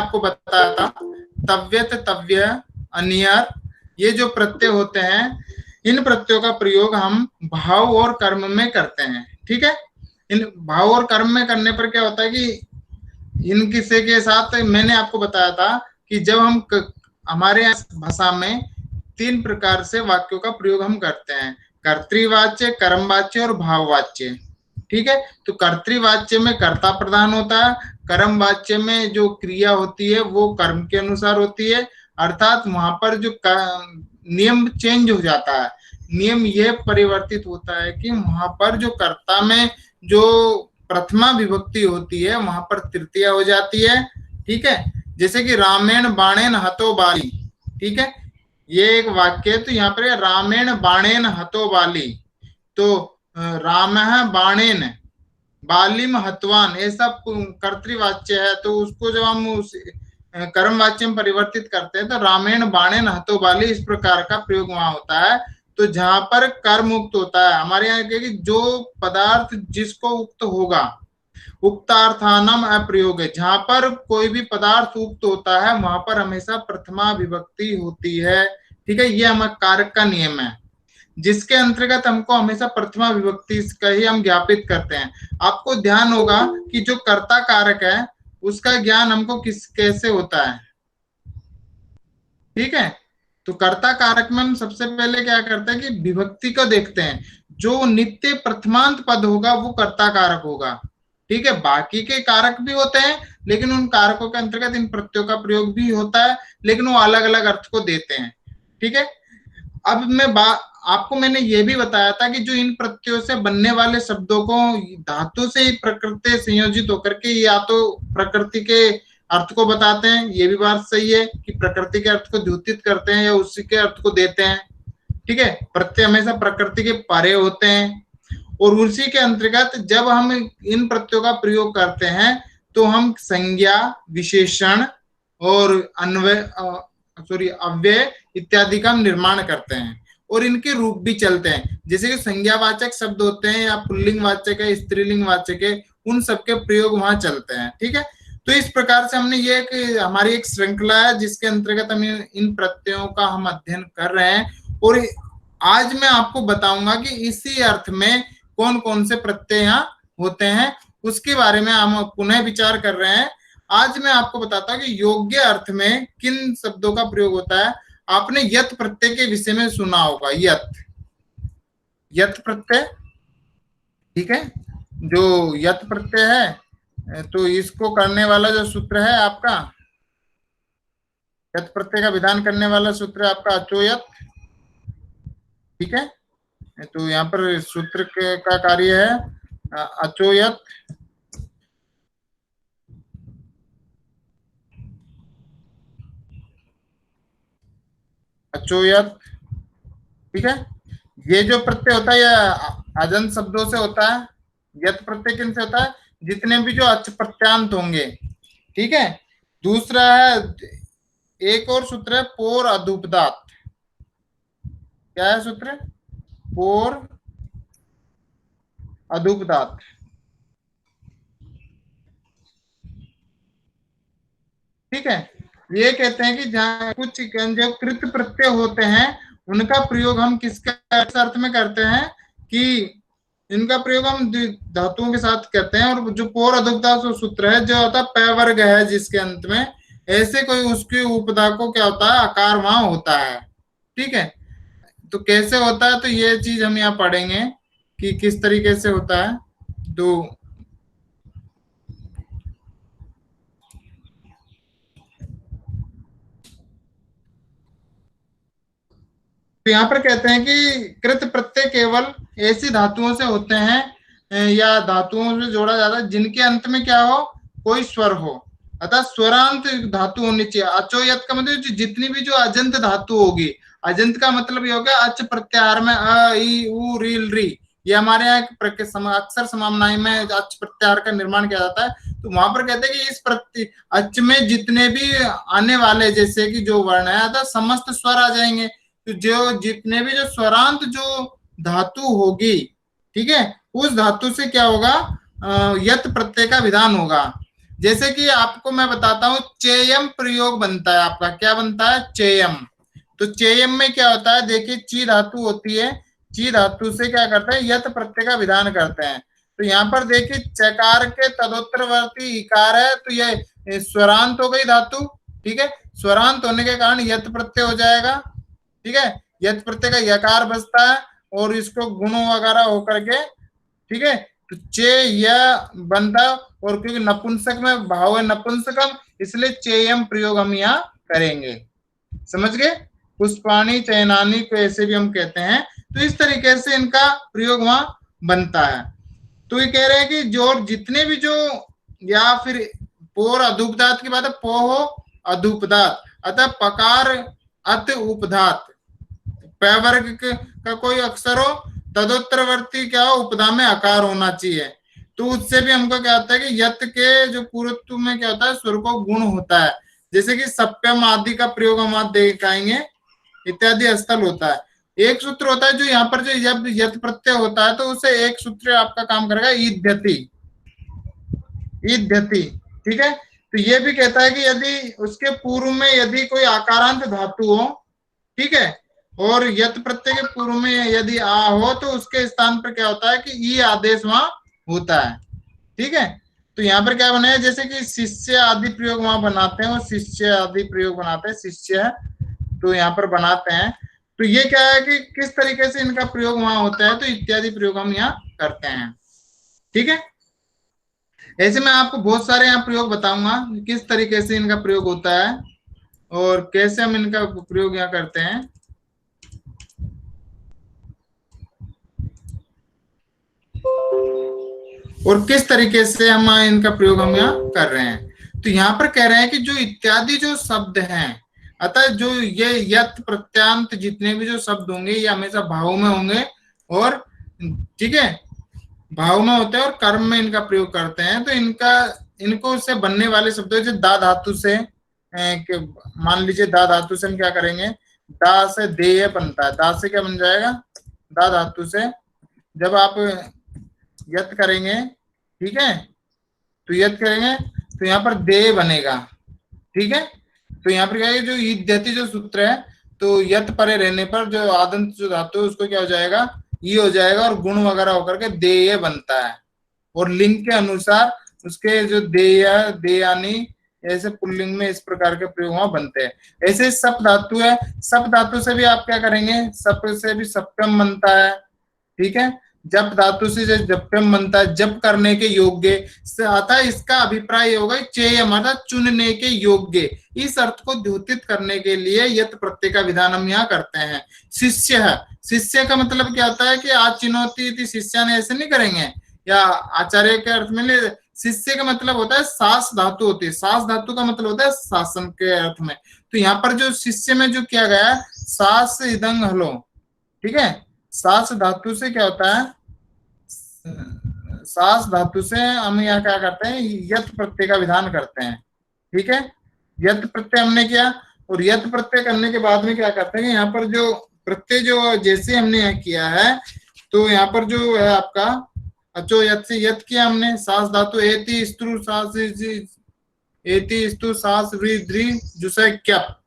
आपको बताया था, तव्यत, तव्य, अनियर, ये जो प्रत्यय होते हैं, इन प्रत्ययों का प्रयोग हम भाव और कर्म में करते हैं। ठीक है, इन भाव और कर्म में करने पर क्या होता है कि इन किस्से के साथ मैंने आपको बताया था कि जब हम हमारे भाषा में 3 प्रकार से वाक्यों का प्रयोग हम करते हैं, कर्तृवाच्य, कर्मवाच्य और भाववाच्य। ठीक है, तो कर्तृवाच्य में कर्ता प्रधान होता है, कर्म वाच्य में जो क्रिया होती है वो कर्म के अनुसार होती है, अर्थात वहां पर जो नियम चेंज हो जाता है। नियम यह परिवर्तित होता है कि वहां पर जो कर्ता में जो प्रथमा विभक्ति होती है वहां पर तृतीया हो जाती है। ठीक है, जैसे कि रामेण बाणेन हतो बाली। ठीक है, ये एक वाक्य है, तो यहाँ पर रामेण बाणेन हतो बाली, तो राम बाणेन बालिम हतवान, ऐसा कर्तृवाच्य है, तो उसको जब हम उस कर्म वाच्य में परिवर्तित करते हैं तो रामेण बाणेन हतो बाली, इस प्रकार का प्रयोग वहां होता है। तो जहां पर कर्म उक्त होता है, हमारे यहाँ कि जो पदार्थ जिसको उक्त होगा, उक्तार्थानम अप्रयोग है, जहां पर कोई भी पदार्थ उक्त होता है वहां पर हमेशा प्रथमा विभक्ति होती है। ठीक है, ये हमारा कारक का नियम है, जिसके अंतर्गत हमको हमेशा प्रथमा विभक्ति का ही हम ज्ञापित करते हैं। आपको ध्यान होगा कि जो कर्ता कारक है उसका ज्ञान हमको कैसे होता है। ठीक है, तो कर्ता कारक में हम सबसे पहले क्या करते हैं कि विभक्ति को देखते हैं, जो नित्य प्रथमांत पद होगा वो कर्ता कारक होगा। ठीक है, बाकी के कारक भी होते हैं लेकिन उन कारकों के अंतर्गत इन प्रत्ययों का प्रयोग भी होता है, लेकिन वो अलग अलग अर्थ को देते हैं। ठीक है, अब मैं आपको मैंने ये भी बताया था कि जो इन प्रत्ययों से बनने वाले शब्दों को धातु से ही प्रकृति संयोजित होकर के या तो प्रकृति के अर्थ को बताते हैं, ये भी बात सही है कि प्रकृति के अर्थ को द्योतित करते हैं या उसी के अर्थ को देते हैं। ठीक है, प्रत्यय हमेशा प्रकृति के परे होते हैं, और उसी के अंतर्गत जब हम इन प्रत्ययों का प्रयोग करते हैं तो हम संज्ञा, विशेषण और अव्यय इत्यादि का निर्माण करते हैं, और इनके रूप भी चलते हैं। जैसे कि संज्ञावाचक शब्द होते हैं या पुल्लिंग वाचक है, स्त्रीलिंग वाचक है, उन सबके प्रयोग वहां चलते हैं। ठीक है, तो इस प्रकार से हमने ये हमारी एक श्रृंखला है जिसके अंतर्गत हम इन प्रत्ययों का हम अध्ययन कर रहे हैं, और आज मैं आपको बताऊंगा कि इसी अर्थ में कौन कौन से प्रत्यय यहाँ होते हैं, उसके बारे में हम पुनः विचार कर रहे हैं। आज मैं आपको बताता हूँ कि योग्य अर्थ में किन शब्दों का प्रयोग होता है। आपने यत प्रत्यय के विषय में सुना होगा, यत प्रत्यय। ठीक है, जो यत प्रत्यय है तो इसको करने वाला जो सूत्र है आपका, यत प्रत्यय का विधान करने वाला सूत्र है आपका अचोयत। ठीक है, तो यहाँ पर सूत्र का कार्य है अचोयत। अचोयत। ठीक है, ये जो प्रत्यय होता है यह अजंत शब्दों से होता है। यत प्रत्यय किन से होता है? जितने भी जो अच प्रत्यांत होंगे। ठीक है, दूसरा है, एक और सूत्र है पोर अधुपदात। क्या है सूत्र? पोर अधुपदात। ठीक है, ये कहते हैं कि जहां कुछ जो कृत प्रत्यय होते हैं उनका प्रयोग हम किसके अर्थ में करते हैं कि इनका प्रयोग हम धातुओं के साथ करते हैं, और जो पोर अधुपदा सूत्र है जो होता है पैवर्ग है जिसके अंत में ऐसे कोई उसके उपदा को क्या होता है आकार वहां होता है। ठीक है, तो कैसे होता है तो ये चीज हम यहाँ पढ़ेंगे कि किस तरीके से होता है। तो यहाँ पर कहते हैं कि कृत प्रत्यय केवल ऐसी धातुओं से होते हैं या धातुओं से जोड़ा जाता है जिनके अंत में क्या हो, कोई स्वर हो, अतः स्वरांत धातु होनी चाहिए। अचोयत का मतलब जितनी भी जो अजंत धातु होगी, अजंत का मतलब ये होगा अच प्रत्याहार में अ ई उ रील री, ये हमारे यहाँ अक्सर समामनाई में अच प्रत्याहार का निर्माण किया जाता है। तो वहां पर कहते हैं कि इस प्रत्यय अच में जितने भी आने वाले जैसे कि जो वर्ण है अतः समस्त स्वर आ जाएंगे, तो जो जितने भी जो स्वरांत जो धातु होगी, ठीक है, उस धातु से क्या होगा यत प्रत्यय का विधान होगा। जैसे कि आपको मैं बताता हूं, चेयम प्रयोग बनता है आपका, क्या बनता है, चेयम। तो चेयम में क्या होता है, देखिए ची धातु होती है, ची धातु से क्या करते हैं, यत प्रत्यय का विधान करते हैं। तो यहाँ पर देखिए चकार के तदोत्तरवर्ती इकार है, तो ये स्वरांत हो गई धातु, ठीक है। स्वरांत होने के कारण यत प्रत्यय हो जाएगा, ठीक है। यत प्रत्यय का यकार बचता है और इसको गुण वगैरह होकर के, ठीक है। तो चे यह बनता, और क्योंकि नपुंसक में भाव है नपुंसकम, इसलिए चेयम प्रयोग हम यहाँ करेंगे। समझ गए, पुष्पाणी चयनानी को ऐसे भी हम कहते हैं। तो इस तरीके से इनका प्रयोग वहां बनता है। तो ये कह रहे हैं कि जो जितने भी जो, या फिर पोर अधुपदात की बात है, पोहो अधुपदात, अतः पकार अत उपधात, पैवर्ग का कोई अक्षर हो, तदोत्तरवर्ती क्या हो, उपधा में आकार होना चाहिए। तो उससे भी हमको क्या होता है कि यत के जो पूर्वत्व में क्या होता है, स्वर को गुण होता है। जैसे कि सप्यम आदि का प्रयोग हम आज दिखाएंगे, इत्यादि स्थल होता है। एक सूत्र होता है जो यहाँ पर जो यत प्रत्यय होता है, तो उसे एक सूत्र आपका काम करेगा, ईध्यति, ईध्यति, ठीक है। तो ये भी कहता है कि यदि उसके पूर्व में यदि कोई आकारांत धातु हो, ठीक है, और यत प्रत्यय के पूर्व में यदि आ हो, तो उसके स्थान पर क्या होता है कि ई आदेश वहां होता है, ठीक है। तो यहाँ पर क्या बना है, जैसे कि शिष्य आदि प्रयोग वहां बनाते हैं, और शिष्य आदि प्रयोग बनाते हैं, शिष्य, तो यहाँ पर बनाते हैं। तो ये क्या है कि किस तरीके से इनका प्रयोग वहां होता है, तो इत्यादि प्रयोग हम यहाँ करते हैं, ठीक है। ऐसे मैं आपको बहुत सारे यहाँ प्रयोग बताऊंगा किस तरीके से इनका प्रयोग होता है और कैसे हम इनका प्रयोग यहाँ करते हैं। और किस तरीके से हम इनका प्रयोग हम यहाँ कर रहे हैं। तो यहाँ पर कह रहे हैं कि जो इत्यादि जो शब्द हैं, अतः जो ये यत प्रत्यांत जितने भी जो शब्द होंगे ये हमेशा भाव में होंगे, और ठीक है, भाव में होते हैं और कर्म में इनका प्रयोग करते हैं। तो इनका इनको से बनने वाले शब्द जैसे दा धातु से, मान लीजिए दा धातु से हम क्या करेंगे, दा से देय बनता है, दा से क्या बन जाएगा, दा धातु से जब आप यत करेंगे, ठीक है, तो यत करेंगे तो यहाँ पर दे बनेगा, ठीक है। तो यहाँ पर क्या है, जो ईध्यति जो सूत्र है, तो यत परे रहने पर जो आदंत जो धातु है उसको क्या हो जाएगा, ये हो जाएगा, और गुण वगैरह होकर के देय बनता है। और लिंग के अनुसार उसके जो देय देयानी ऐसे पुल्लिंग में इस प्रकार के प्रयोग वहां बनते हैं। ऐसे सप धातु है, सप धातु से भी आप क्या करेंगे, सप से भी सप्तम बनता है, ठीक है। जप धातु से जप्यम बनता है, जप करने के योग्य, अतः इसका अभिप्राय होगा चेयम अर्थात चुनने के योग्य। इस अर्थ को द्योतित करने के लिए यत प्रत्यय का विधान हम यहाँ करते हैं। शिष्य है, शिष्य का मतलब क्या होता है कि आज चिनोती शिष्या ने, ऐसे नहीं करेंगे, या आचार्य के अर्थ में नहीं। शिष्य का मतलब होता है सास धातु होती है, सास धातु का मतलब होता है शासन के अर्थ में। तो यहाँ पर जो शिष्य में जो किया गया है, सास इदंग हलो, ठीक है, सास धातु से क्या होता है, सास धातु से हम यहाँ क्या करते हैं, यत प्रत्यय का विधान करते हैं, ठीक है। यत प्रत्यय हमने किया, और यत प्रत्यय करने के बाद में क्या करते हैं, यहाँ पर जो प्रत्यय जो जैसे हमने यहाँ किया है, तो यहाँ पर जो है आपका अचो यत से यत किया हमने, सास धातु एति स्तु सास, एति स्तु सास द्रि जुसे क्यप,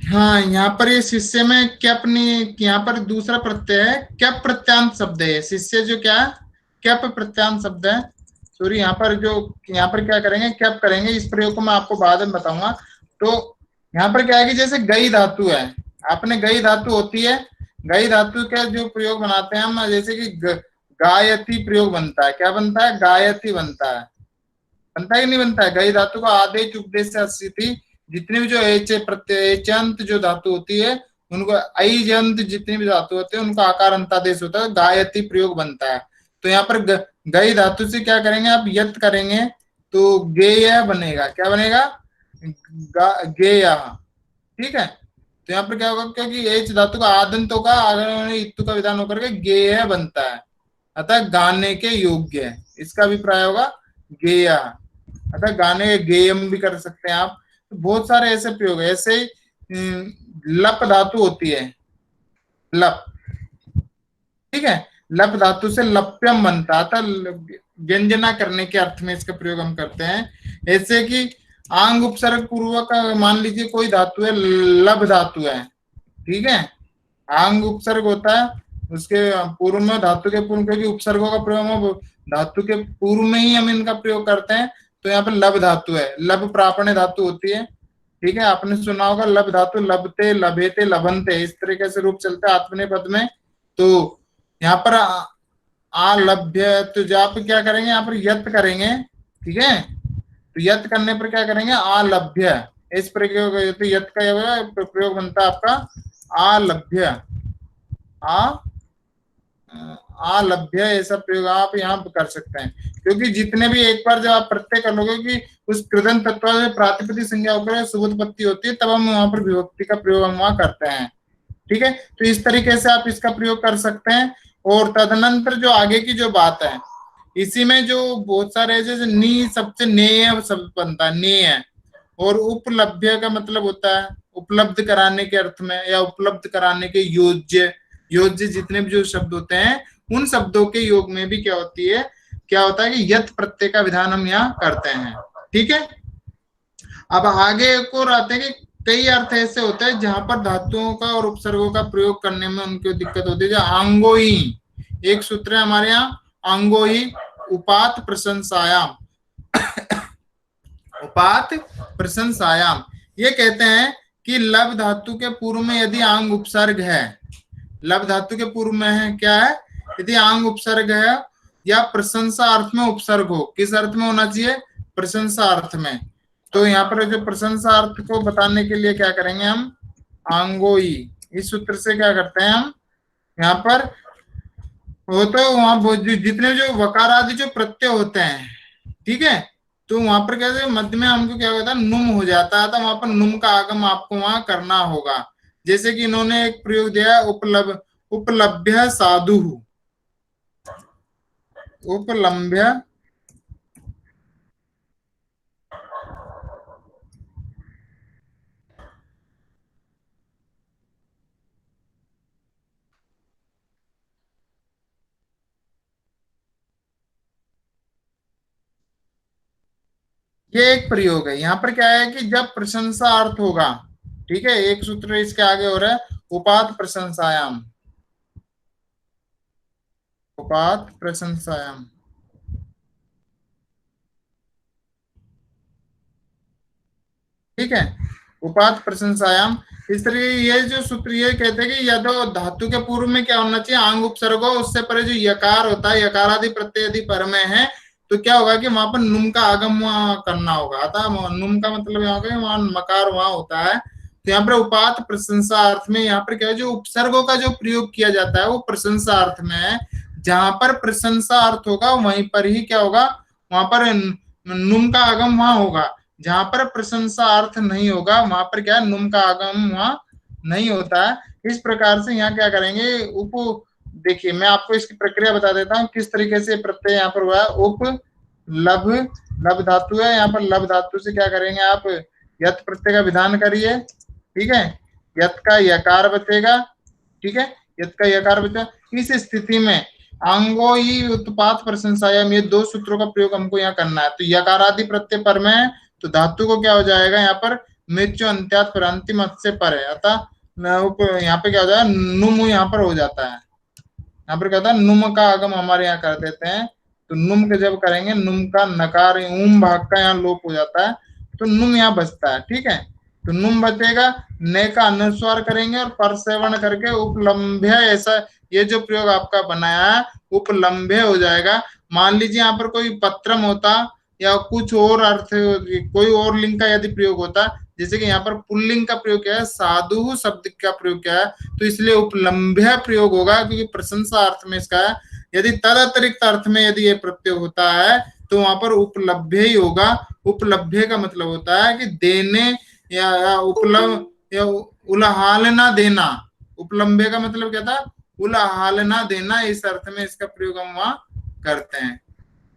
हाँ, यहाँ पर ये शिष्य में कैप नहीं, यहाँ पर दूसरा प्रत्यय है, कैप प्रत्यांत शब्द है। शिष्य जो क्या है, कैप प्रत्यांत शब्द है, सॉरी। यहाँ पर जो, यहाँ पर क्या करेंगे, कैप करेंगे। इस प्रयोग को मैं आपको बाद में बताऊंगा। तो यहाँ पर क्या है कि जैसे गई धातु है, आपने गई धातु होती है, गई धातु का जो प्रयोग बनाते हैं हम, जैसे कि गायती प्रयोग बनता है, क्या बनता है, गायती बनता है, बनता है कि नहीं बनता है। गई धातु का आदेश उपदेश से अस्थिति, जितने भी जो एचंत जो धातु होती है उनको, ऐजंत जितनी भी धातु होते हैं उनका आकार अंतादेश होता है, गायती प्रयोग बनता है। तो यहाँ पर गई धातु से क्या करेंगे आप, यत करेंगे तो गेय बनेगा, क्या बनेगा, गेय, ठीक है। तो यहाँ पर क्या होगा, क्योंकि एच धातु का आदंत होगा, आगे इत्तु का विधान होकर के गेय बनता है, अतः गाने के योग्य है, इसका अभिप्राय होगा गेय, अतः गाने गेयम भी कर सकते हैं आप। तो बहुत सारे ऐसे प्रयोग है। ऐसे ही लप धातु होती है, लप, ठीक है। लप धातु से लप्यम बनता था, व्यंजना करने के अर्थ में इसका प्रयोग हम करते हैं। ऐसे कि आंग उपसर्ग पूर्वक मान लीजिए कोई धातु है, लब धातु है, ठीक है। आंग उपसर्ग होता है, उसके पूर्व में धातु के पूर्व, क्योंकि उपसर्गों का प्रयोग हम धातु के पूर्व में ही हम इनका प्रयोग करते हैं। तो यहाँ पे लब धातु है, लब प्रापण्य धातु होती है, ठीक है। आपने सुना होगा लब धातु, लबते लभेते लभंते, इस तरीके से रूप चलता है आत्मनेपद पद में। तो यहाँ पर आलभ्य, तो जहाँ पे क्या करेंगे, यहाँ पर यत करेंगे, ठीक है। तो यत करने पर क्या करेंगे, आलभ्य, इस प्रयोग, तो यत का प्रयोग बनता है आपका आलभ्य, आ आलभ्य, ऐसा प्रयोग आप यहाँ पर कर सकते हैं। क्योंकि जितने भी एक बार जब आप प्रत्यय कर लोगे कि उस कृदंत तत्व में प्रातिपदिक संज्ञा होकर सुबुत्पत्ति होती है, तब हम वहां पर विभक्ति का प्रयोग हम वहां करते हैं, ठीक है। तो इस तरीके से आप इसका प्रयोग कर सकते हैं। और तदनंतर जो आगे की जो बात है, इसी में जो बहुत सारे, जैसे नी सबसे नेय शब्द बनता है, नेय। और उपलब्ध का मतलब होता है उपलब्ध कराने के अर्थ में, या उपलब्ध कराने के योग्य, योग्य जितने भी जो शब्द होते हैं, उन शब्दों के योग में भी क्या होती है, क्या होता है कि यत प्रत्यय का विधान हम यहाँ करते हैं, ठीक है। अब आगे एक और आते हैं कि कई अर्थ ऐसे होते हैं जहां पर धातुओं का और उपसर्गों का प्रयोग करने में उनको दिक्कत होती है। जो आंगोई, एक सूत्र है हमारे यहाँ, आंगोई उपात प्रशंसायाम, उपात प्रशंसायाम, ये कहते हैं कि लब धातु के पूर्व में यदि आंग उपसर्ग है, लब धातु के पूर्व में है क्या है, यदि आंग उपसर्ग है या प्रशंसा अर्थ में उपसर्ग हो, किस अर्थ में होना चाहिए, प्रशंसा अर्थ में। तो यहाँ पर जो प्रशंसा अर्थ को बताने के लिए क्या करेंगे हम, आंगोई, इस सूत्र से क्या करते हैं हम यहाँ पर, वो तो वहां जितने जो वकार आदि जो प्रत्यय होते हैं, ठीक है। तो वहां पर क्या मध्य में हमको क्या होता है, नुम हो जाता है, तो वहां पर नुम का आगम आपको वहां करना होगा। जैसे कि इन्होंने एक प्रयोग दिया, उपलभ्य साधु, उपलम्भ्य, ये एक प्रयोग है। यहाँ पर क्या है कि जब प्रशंसा अर्थ होगा, ठीक है, एक सूत्र इसके आगे हो रहा है, उपात प्रशंसायाम, उपात प्रशंसायाम, ठीक है, उपात प्रशंसायाम। इस तरीके ये जो सूत्र ये कहते हैं कि या तो धातु के पूर्व में क्या होना चाहिए, आंग उपसर्ग हो, उससे परे जो यकार होता है, यकार आदि प्रत्यय यदि पर में है, तो क्या होगा कि वहां पर नुम का आगम वहां करना होगा। अतः नुम का मतलब यहाँ होगा वहां मकार वहां होता है। तो यहाँ पर उपात प्रशंसा अर्थ में यहाँ पर क्या है, जो उपसर्गों का जो प्रयोग किया जाता है वो प्रशंसा अर्थ में है। जहां पर प्रशंसा अर्थ होगा वहीं पर ही क्या होगा, वहां पर नुम का आगम वहां होगा। जहां पर प्रशंसा अर्थ नहीं होगा वहां पर क्या है, नुम का आगम वहां नहीं होता है। इस प्रकार से यहाँ क्या करेंगे, उप, देखिए मैं आपको इसकी प्रक्रिया बता देता हूँ किस तरीके से प्रत्यय यहाँ पर हुआ है। उप लब, लब धातु है, यहाँ पर लब धातु से क्या करेंगे आप, यत प्रत्यय का विधान करिए, ठीक है। यत का यकार बचेगा, ठीक है, यत का यकार बचेगा। इस स्थिति में आंगो ही उत्पात प्रशंसायाम, ये दो सूत्रों का प्रयोग हमको यहाँ करना है। तो यकारादि प्रत्यय पर में, तो धातु को क्या हो जाएगा यहाँ पर, मृत्यु अंत्यात पर, अंतिम से पर है, अतः यहाँ पे क्या हो जाएगा, नुम यहाँ पर हो जाता है। यहाँ पर क्या होता है, नुम का आगम हमारे यहाँ कर देते हैं। तो नुम के जब करेंगे, नुम का नकार ऊम भाग का यहाँ लोप हो जाता है, तो नुम यहाँ बचता है, ठीक है। तो नुम बचेगा, ने का अनुस्वार करेंगे और पर सेवन करके उपलम्भ्य, ऐसा ये जो प्रयोग आपका बनाया है उपलम्भ्य हो जाएगा। मान लीजिए यहाँ पर कोई पत्रम होता या कुछ और अर्थ, कोई और लिंग का यदि प्रयोग होता, जैसे कि यहाँ पर पुल्लिंग का प्रयोग किया है, साधु शब्द का प्रयोग किया है, तो इसलिए उपलम्भ्य प्रयोग होगा, क्योंकि प्रशंसा अर्थ में इसका है। यदि तद अतिरिक्त अर्थ में यदि ये प्रत्यय होता है तो वहां पर उपलब्ध ही होगा। उपलब्ध का मतलब होता है कि देने या उपलब्ध या उलहालना देना। उपलम्भ्य का मतलब क्या था, उलहालना देना, इस अर्थ में इसका प्रयोग हम वहां करते हैं,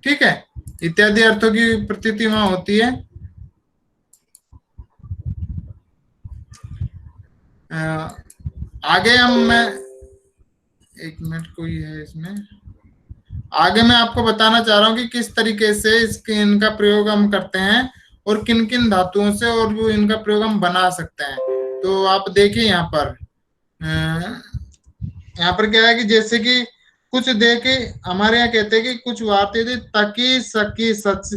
ठीक है। इत्यादि अर्थों की प्रतीति वहां होती है। आगे मैं एक मिनट कोई है इसमें, आगे मैं आपको बताना चाह रहा हूँ कि किस तरीके से इसके इनका प्रयोग हम करते हैं और किन किन धातुओं से और वो इनका प्रयोग हम बना सकते हैं। तो आप देखिए यहाँ पर, यहाँ पर क्या है कि जैसे कि कुछ दे के हमारे यहाँ कहते हैं कि कुछ वार्ते थे, तकी सकी सच,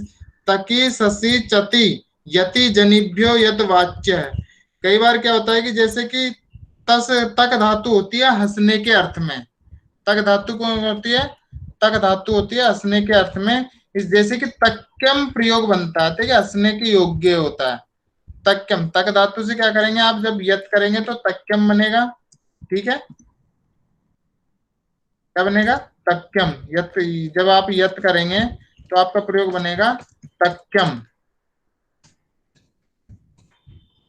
तकी ससी चति यति जनिभ्यो यत वाच्य है। कई बार क्या होता है कि जैसे कि तस तक धातु होती है हंसने के अर्थ में, तक धातु कौन होती है, तक धातु होती है हंसने के अर्थ में। इस जैसे कि तक्यम प्रयोग बनता है, ठीक है, हंसने के योग्य होता है तक्यम। तक धातु से क्या करेंगे आप, जब यत करेंगे तो तक्यम बनेगा, ठीक है, क्या बनेगा, तक्यम। यत, जब आप यत करेंगे तो आपका प्रयोग बनेगा तक्यम।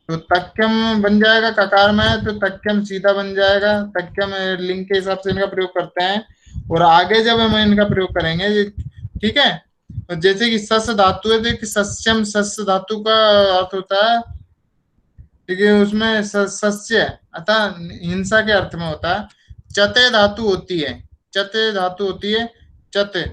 तो तक्यम बन जाएगा, ककार में है तो तक्यम सीधा बन जाएगा, तक्यम लिंग के हिसाब से इनका प्रयोग करते हैं। और आगे जब हम इनका प्रयोग करेंगे, ठीक है, तो जैसे कि सस धातु है, देखिए सस्यम, सस धातु का अर्थ होता है, ठीक है, उसमें सस्य अतः हिंसा के अर्थ में होता है। चते धातु होती है, चते धातु होती है, चते,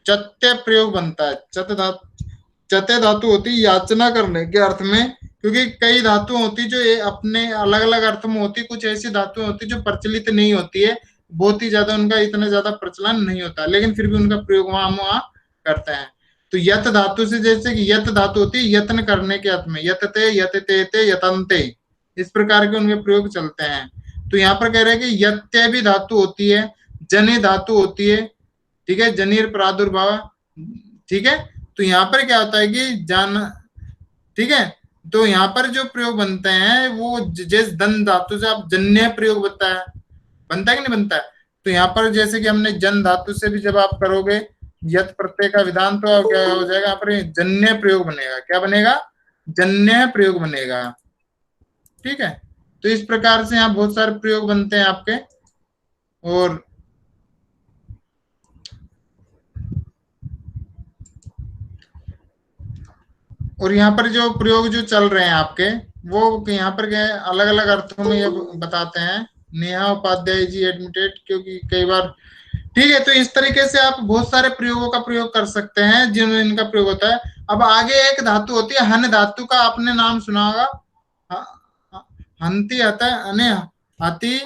चत्य प्रयोग बनता है, चत धातु, चते धातु होती है याचना करने के अर्थ में, क्योंकि कई धातु होती जो ये अपने अलग अलग अर्थ में होती, कुछ ऐसी धातु होती जो प्रचलित नहीं होती है, बहुत ही ज्यादा उनका इतना ज्यादा प्रचलन नहीं होता, लेकिन फिर भी उनका प्रयोग वहां वहां करते हैं। तो यत धातु से, जैसे कि यत धातु होती है यत्न करने के अर्थ में, यतते यतते ते यतन्ते, इस प्रकार के उनके प्रयोग चलते हैं। तो यहाँ पर कह रहे हैं कि यत्य भी धातु होती है, जनि धातु होती है, ठीक है, जनीर प्रादुर्भाव, ठीक है। तो यहाँ पर क्या होता है कि जान, ठीक है, तो यहाँ पर जो प्रयोग बनते हैं वो जैसे धन धातु से आप जन्य प्रयोग बताया, बनता है कि नहीं बनता है। तो यहाँ पर जैसे कि हमने जन धातु से भी जब आप करोगे यत प्रत्यय का विधान, तो क्या हो जाएगा, यहाँ पर जन्य प्रयोग बनेगा, क्या बनेगा, जन्य प्रयोग बनेगा, ठीक है। तो इस प्रकार से यहाँ बहुत सारे प्रयोग बनते हैं आपके। और यहाँ पर जो प्रयोग जो चल रहे हैं आपके, वो यहाँ पर क्या अलग अलग अर्थों में ये बताते हैं। नेहा उपाध्याय जी एडमिटेड, क्योंकि कई बार, ठीक है, तो इस तरीके से आप बहुत सारे प्रयोगों का प्रयोग कर सकते हैं जिनमें इनका प्रयोग होता है। अब आगे एक धातु होती है हन धातु का, आपने नाम सुना होगा, हंती आता है, अने हाथी,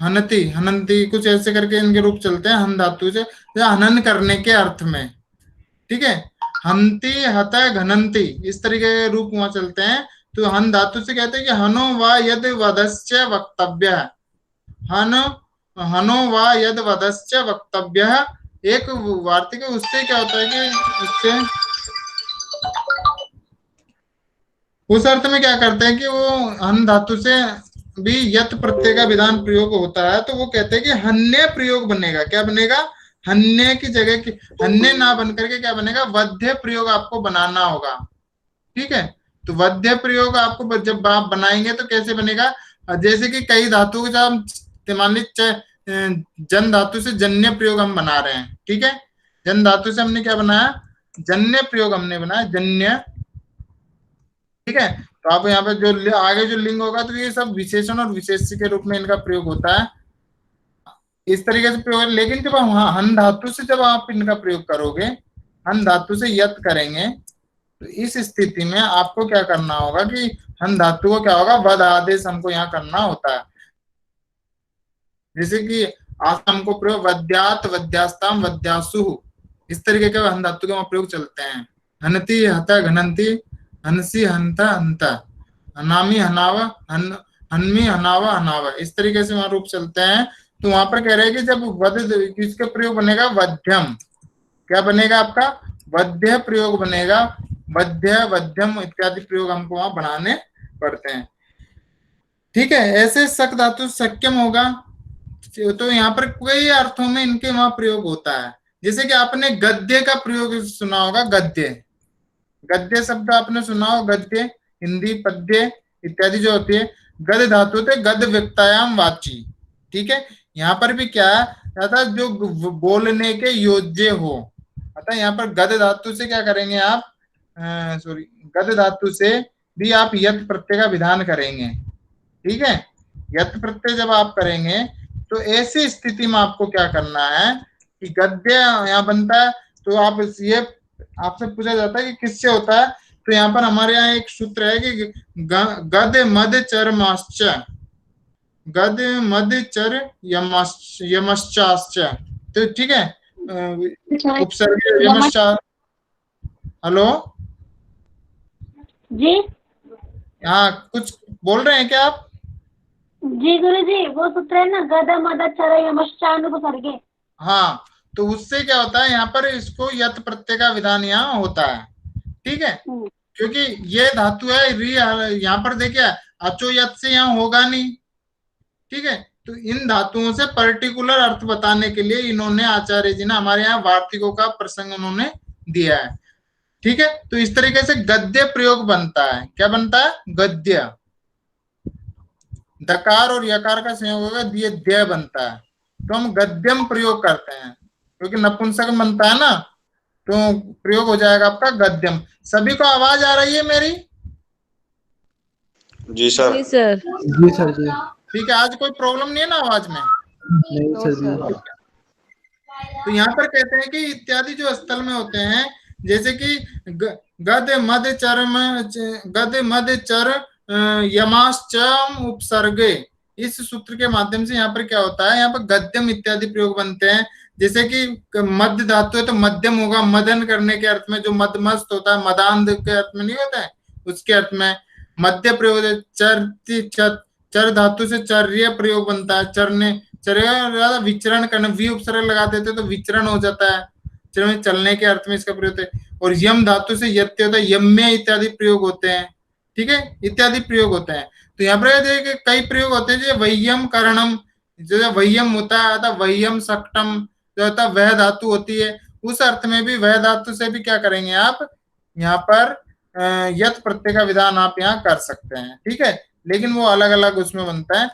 हनती, हनंती, कुछ ऐसे करके इनके रूप चलते हैं हन धातु से, हनन करने के अर्थ में, ठीक है, हंती हत घनंती, इस तरीके के रूप वहां चलते हैं। तो हन धातु से कहते हैं कि हनो व यद वदस्य वक्तव्य, हन, हनो व यद वदस्य वक्तव्य, एक वार्तिक, उससे क्या होता है कि उससे, उस अर्थ में क्या करते हैं कि वो हन धातु से भी यत प्रत्यय का विधान प्रयोग होता है, तो वो कहते हैं कि हन्य प्रयोग बनेगा, क्या बनेगा, हन्य की जगह की, हन्य ना बन करके क्या बनेगा, वध्य प्रयोग आपको बनाना होगा, ठीक है। तो वध्य प्रयोग आपको जब आप बनाएंगे तो कैसे बनेगा, जैसे कि कई धातु जब हम मान लीजिए जन धातु से जन्य प्रयोग हम बना रहे हैं, ठीक है, जन धातु से हमने क्या बनाया, जन्य प्रयोग हमने बनाया, जन्य, ठीक है। तो आप यहाँ पे जो आगे जो लिंग होगा तो ये सब विशेषण और विशेष्य के रूप में इनका प्रयोग होता है, इस तरीके से प्रयोग। लेकिन जब हम हन धातु से जब आप इनका प्रयोग करोगे, हन धातु से यत करेंगे, तो इस स्थिति में आपको क्या करना होगा कि हन धातु को क्या होगा, वध आदेश हमको यहाँ करना होता है। जैसे कि आज हमको प्रयोग वध्यात वध्यास्ताम वध्यासु, इस तरीके के हन धातु के वहां प्रयोग चलते हैं। हनती हता घनंती, हंसी हंता हंता, हनामी हनावा, हनमी हनावा हनावा, इस तरीके से वहां रूप चलते हैं। तो वहां पर कह रहे हैं कि जब वध, किसका प्रयोग बनेगा, वध्यम, क्या बनेगा आपका, वध्य प्रयोग बनेगा, वध्य वध्यम इत्यादि प्रयोग हमको वहां बनाने पड़ते हैं, ठीक है। ऐसे सक धातु सक्यम होगा, तो यहाँ पर कई अर्थों में इनके वहां प्रयोग होता है। जैसे कि आपने गद्य का प्रयोग सुना होगा, गद्य, गद्य शब्द आपने सुना हो, गद्य, हिंदी पद्य इत्यादि जो होती है, गद धातु थे गद व्यक्तायाम वाची, ठीक है। यहाँ पर भी क्या है, जो बोलने के योग्य हो, अतः यहाँ पर गद धातु से क्या करेंगे आप, सॉरी, गद धातु से भी आप यत प्रत्यय का विधान करेंगे। ठीक है, यत प्रत्यय जब आप करेंगे तो ऐसी स्थिति में आपको क्या करना है कि गद्य यहाँ बनता है, तो आप ये आपसे पूछा जाता है कि किससे होता है, तो यहाँ पर हमारे यहाँ एक सूत्र है कि गद मद चर माश्च, गद मद चर यमश्चाश्च। तो ठीक है, उपसर्ग यमश्चा। हेलो जी हाँ, कुछ बोल रहे हैं क्या आप? जी गुरु जी, वो सूत्र है ना, गद मद चर यमश्चानुपसर्गे। हाँ, तो उससे क्या होता है, यहाँ पर इसको यत प्रत्यय का विधान यहाँ होता है। ठीक है, क्योंकि ये धातु है री, यहाँ पर देखिए अचो यत से यहाँ होगा नहीं। ठीक है, तो इन धातुओं से पर्टिकुलर अर्थ बताने के लिए इन्होंने, आचार्य जी ने हमारे यहाँ वार्तिकों का प्रसंग उन्होंने दिया है। ठीक है, तो इस तरीके से गद्य प्रयोग बनता है। क्या बनता है? गद्य। दकार और यकार का संयोग होगा, ये द्य बनता है, तो हम गद्यम प्रयोग करते हैं, क्योंकि नपुंसक बनता है ना, तो प्रयोग हो जाएगा आपका गद्यम। सभी को आवाज आ रही है मेरी? जी सर। जी सर। जी सर जी। ठीक है, आज कोई प्रॉब्लम नहीं है ना आवाज में? नहीं सर जी। तो यहाँ पर कहते हैं कि इत्यादि जो स्थल में होते हैं, जैसे कि गद मद चर में, गद मद चर यमाश्चम उपसर्गे, इस सूत्र के माध्यम से यहाँ पर क्या होता है, यहाँ पर गद्यम इत्यादि प्रयोग बनते हैं। जैसे कि मध्य धातु है तो मध्यम होगा, मदन करने के अर्थ में, जो मदमस्त होता है मदांध के अर्थ में नहीं होता है, उसके अर्थ में मध्य प्रयोग। चर धातु से चर्य प्रयोग बनता है, चरने, चरेगा विचरण करना, वी उपसर्ग लगा देते तो विचरण हो जाता है, चलने के अर्थ में इसका प्रयोग होता है। और यम धातु से यत्य होता है, यम्य इत्यादि प्रयोग होते हैं। ठीक है, इत्यादि प्रयोग होते हैं। तो यहाँ पर देखिए कई प्रयोग होते हैं, जो वह्यम करणम, जो वह्यम होता है, वह्यम सक्टम जो होता है वह धातु होती है, उस अर्थ में भी वह धातु से भी क्या करेंगे आप, यहाँ पर यत प्रत्यय का विधान आप यहाँ कर सकते हैं। ठीक है, लेकिन वो अलग अलग उसमें बनता है।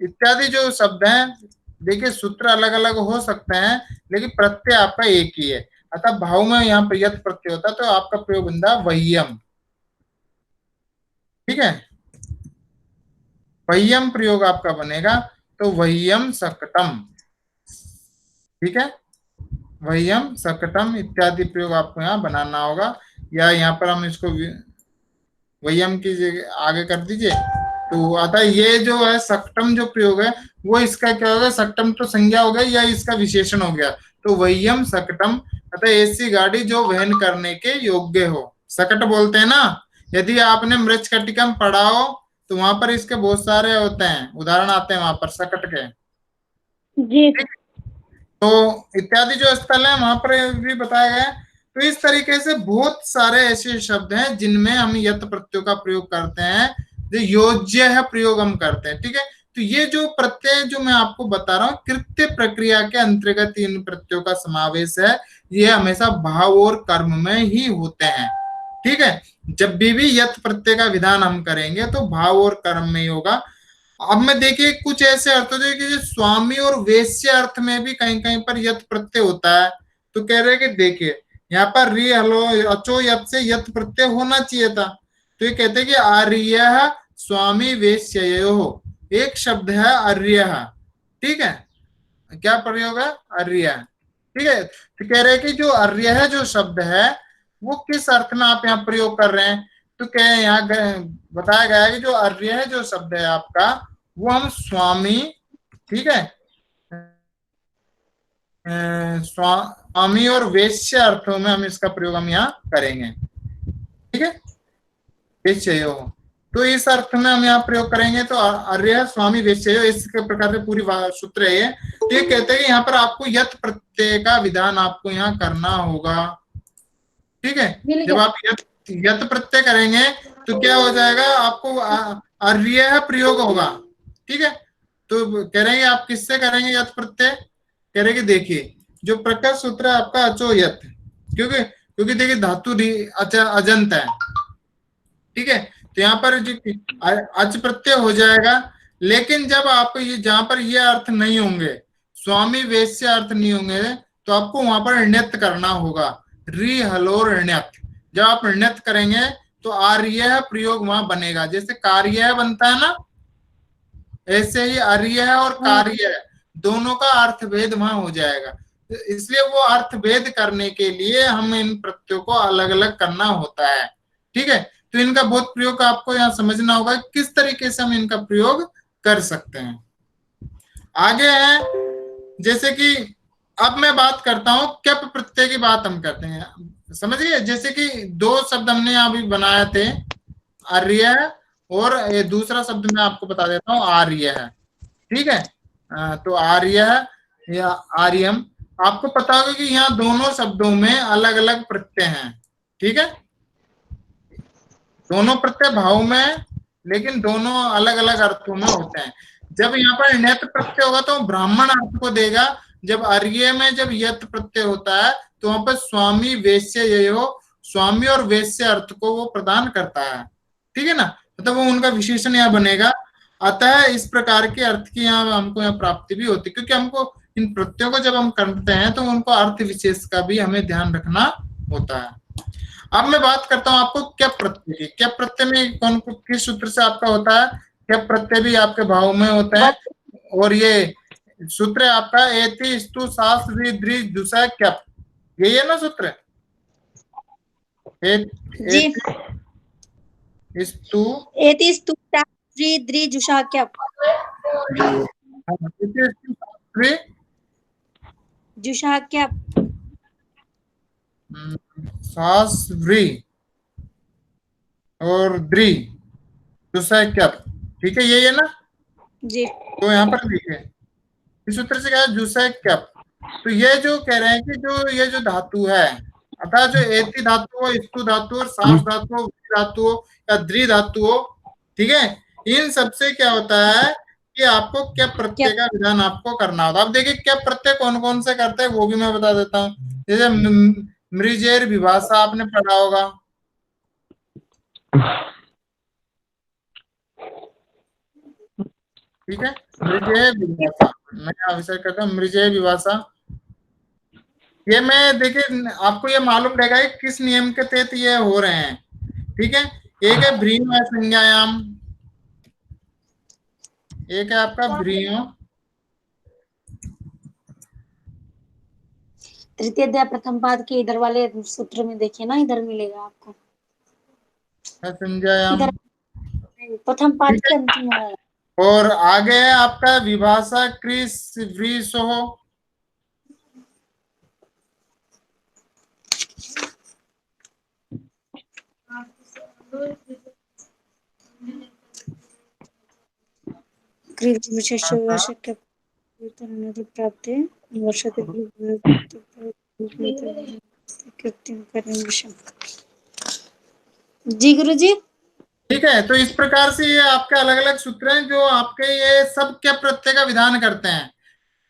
इत्यादि जो शब्द हैं, देखिए सूत्र अलग अलग हो सकते हैं, लेकिन प्रत्यय आपका एक ही है। अतः भाव में यहाँ पर यत प्रत्यय होता है, तो आपका प्रयोग बनता है वह्यम। ठीक है, वह्यम प्रयोग आपका बनेगा, तो वह्यम सकटम। ठीक है, वह्यम सकटम इत्यादि प्रयोग आपको यहाँ बनाना होगा, या यहाँ पर हम इसको वह्यम की आगे कर दीजिए। तो अतः ये जो है सकटम जो प्रयोग है, वो इसका क्या होगा, सकटम तो संज्ञा हो गया या इसका विशेषण हो गया, तो वह्यम सकटम। अतः ऐसी गाड़ी जो वहन करने के योग्य हो, सकट बोलते हैं ना। यदि आपने मृच्छकटिकम पढ़ा हो तो वहां पर इसके बहुत सारे होते हैं, उदाहरण आते हैं वहां पर सकट के। जी तो इत्यादि जो स्थल है वहां पर भी बताया गया है। तो इस तरीके से बहुत सारे ऐसे शब्द हैं जिनमें हम यत प्रत्यय का प्रयोग करते हैं, जो योज्य है प्रयोग हम करते हैं। ठीक है, तो ये जो प्रत्यय जो मैं आपको बता रहा हूँ, कृत्य प्रक्रिया के अंतर्गत इन प्रत्ययों का समावेश है। ये हमेशा भाव और कर्म में ही होते हैं। ठीक है, जब भी यत प्रत्यय का विधान हम करेंगे तो भाव और कर्म में ही होगा। अब में देखिए कुछ ऐसे अर्थ होते हैं कि स्वामी और वेश्य अर्थ में भी कहीं कहीं पर यत प्रत्यय होता है। तो कह रहे हैं कि देखिए यहाँ पर री हलो अचो यत से यत प्रत्यय होना चाहिए था, तो ये कहते हैं कि आर्य स्वामी वेश्ययो, एक शब्द है आर्य। ठीक है, क्या प्रयोग है? आर्य। ठीक है, तो कह रहे हैं कि जो आर्य है जो शब्द है वो किस अर्थ में आप यहाँ प्रयोग कर रहे हैं, तो क्या यहाँ बताया गया है कि जो आर्य है जो शब्द है आपका, वो हम स्वामी, ठीक है, स्वामी और वेश्य अर्थों में हम इसका प्रयोग हम यहाँ करेंगे। ठीक है, वेश्य हो, तो इस अर्थ में हम यहाँ प्रयोग करेंगे। तो आर्य स्वामी वेश्य, इस प्रकार से पूरी सूत्र है ये। तो ये कहते हैं कि यहाँ पर आपको यत प्रत्यय का विधान आपको यहाँ करना होगा। ठीक है, जब आप यत प्रत्यय करेंगे तो क्या हो जाएगा, आपको आर्य प्रयोग होगा। ठीक है, तो कह रहे हैं आप किससे करेंगे यत प्रत्यय, कह रहे कि देखिए जो प्रकट सूत्र है आपका अचो यत, क्योंकि देखिए धातु अजंत है। ठीक है, तो यहाँ पर अच प्रत्यय हो जाएगा, लेकिन जब आप ये जहां पर ये अर्थ नहीं होंगे, स्वामी वेश्य अर्थ नहीं होंगे, तो आपको वहां पर नृत्य करना होगा, री हलोर नृत्य। जब आप नृत्य करेंगे तो आर्य प्रयोग वहां बनेगा। जैसे कार्य बनता है ना, ऐसे ही अर्य और कार्य दोनों का अर्थभेद वहां हो जाएगा। तो इसलिए वो अर्थभेद करने के लिए हम इन प्रत्ययों को अलग अलग करना होता है। ठीक है, तो इनका बहुत प्रयोग आपको यहाँ समझना होगा किस तरीके से हम इनका प्रयोग कर सकते हैं। आगे है, जैसे कि अब मैं बात करता हूं क्यप प्रत्यय की बात हम करते हैं, समझ गए। जैसे कि दो शब्द हमने यहाँ भी बनाए थे, आर्य और ये दूसरा शब्द मैं आपको बता देता हूँ, आर्य है। ठीक है, तो आर्य या आर्यम, आपको पता होगा कि यहाँ दोनों शब्दों में अलग अलग प्रत्यय हैं। ठीक है, दोनों प्रत्यय भाव में, लेकिन दोनों अलग अलग अर्थों में होते हैं। जब यहाँ पर ण्यत प्रत्यय होगा तो ब्राह्मण अर्थ को देगा। जब अर्घ्य में जब यत प्रत्यय होता है तो वहां पर स्वामी वेश्य ये हो, स्वामी और वेश्य अर्थ को वो प्रदान करता है। ठीक है ना, मतलब वो उनका विशेषण यहाँ बनेगा। अतः इस प्रकार के अर्थ की यहाँ हमको यहाँ प्राप्ति भी होती है, क्योंकि हमको इन प्रत्ययों को जब हम करते हैं तो उनको अर्थ विशेष का भी हमें ध्यान रखना होता है। अब मैं बात करता हूं आपको क्या प्रत्यय की। क्या प्रत्यय में कौन किस सूत्र से आपका होता है? क्या प्रत्यय भी आपके भाव में होता है, और ये सूत्र है आपका एति स्तु सास द्रि दुसा क्या, यही है ना सूत्र? स्तु एति स्तु द्रि द्रि जुषा क्या, जुषा क्या, सास व्री और द्रि दुसा क्या। ठीक है, यही है ना जी। तो यहाँ पर लिखे इस सूत्र से क्या है, जुसा क्या। तो ये जो कह रहे हैं कि जो ये जो धातु है, अर्थात जो एति धातु हो, स्तु धातु और सास धातु हो, धातु हो या द्रि धातु हो, ठीक है, इन सबसे क्या होता है कि आपको क्या प्रत्यय का विधान आपको करना होता है। अब देखिए क्या प्रत्यय कौन कौन से करते हैं वो भी मैं बता देता हूँ। जैसे मृजेर विभाषा आपने पढ़ा होगा। ठीक है, मृजेय विभाषा, मैं आविष्कार करता हूँ मृजेय विभाषा। ये मैं देखिए आपको ये मालूम रहेगा कि किस नियम के तहत ये हो रहे हैं। ठीक है, एक है भ्रीण संज्ञायाम, एक है आपका भ्रीण तृतीय अध्याय प्रथम पाद के इधर वाले सूत्र में देखिए ना, इधर मिलेगा आपको संज्ञायाम, इधर प्रथम पाद के अंतिम वाला। और आगे है आपका विभाषा क्रिस व्रीसो, क्रिस विशेष वर्ष के प्राप्त है वर्ष जी गुरु जी। ठीक है, तो इस प्रकार से ये आपके अलग अलग सूत्र हैं जो आपके ये सब क्या प्रत्यय का विधान करते हैं।